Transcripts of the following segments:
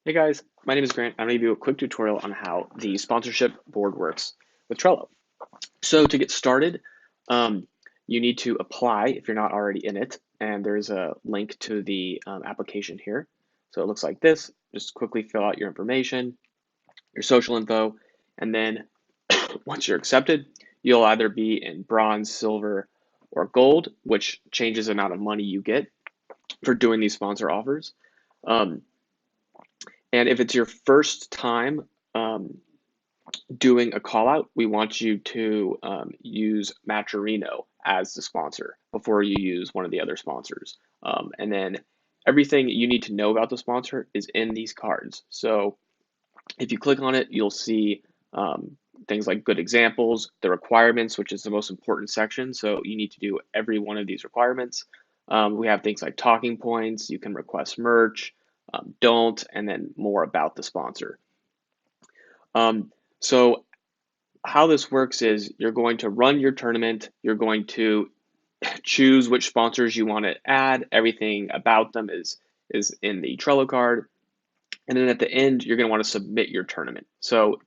Hey guys, my name is Grant. I'm going to do a quick tutorial on how the sponsorship board works with Trello. So to get started, um, you need to apply if you're not already in it, and there's a link to the application here. So it looks like this. Just quickly fill out your information, your social info, and then once you're accepted, you'll either be in bronze, silver, or gold, which changes the amount of money you get for doing these sponsor offers. Um, and if it's your first time doing a call out, we want you to use Matcherino as the sponsor before you use one of the other sponsors. And then everything you need to know about the sponsor is in these cards. So if you click on it, you'll see things like good examples, the requirements, which is the most important section. So you need to do every one of these requirements. We have things like talking points, you can request merch, don't, and then more about the sponsor. Um, so how this works is you're going to run your tournament, you're going to choose which sponsors you want to add, everything about them is in the Trello card, and then at the end you're going to want to submit your tournament. So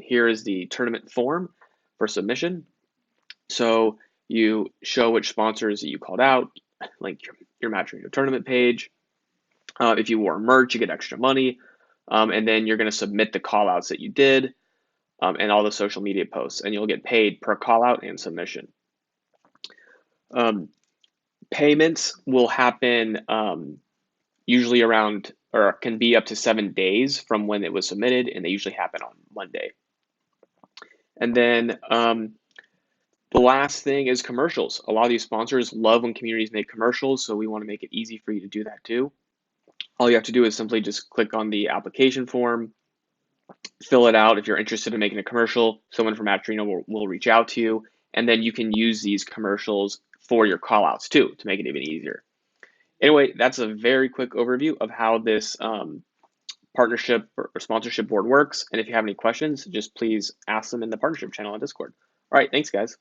here is the tournament form for submission. So you show which sponsors that you called out, link your Matcherino tournament page. If you wore merch, you get extra money, and then you're going to submit the call outs that you did, and all the social media posts, and you'll get paid per call out and submission. Um, Payments will happen usually around, or can be up to 7 days from when it was submitted, and they usually happen on Monday. And then the last thing is commercials. A lot of these sponsors love when communities make commercials, so we want to make it easy for you to do that too. All you have to do is simply just click on the application form, fill it out. If you're interested in making a commercial, someone from Matcherino will reach out to you, and then you can use these commercials for your callouts too to make it even easier. Anyway, that's a very quick overview of how this partnership or sponsorship board works. And if you have any questions, just please ask them in the partnership channel on Discord. All right, thanks, guys.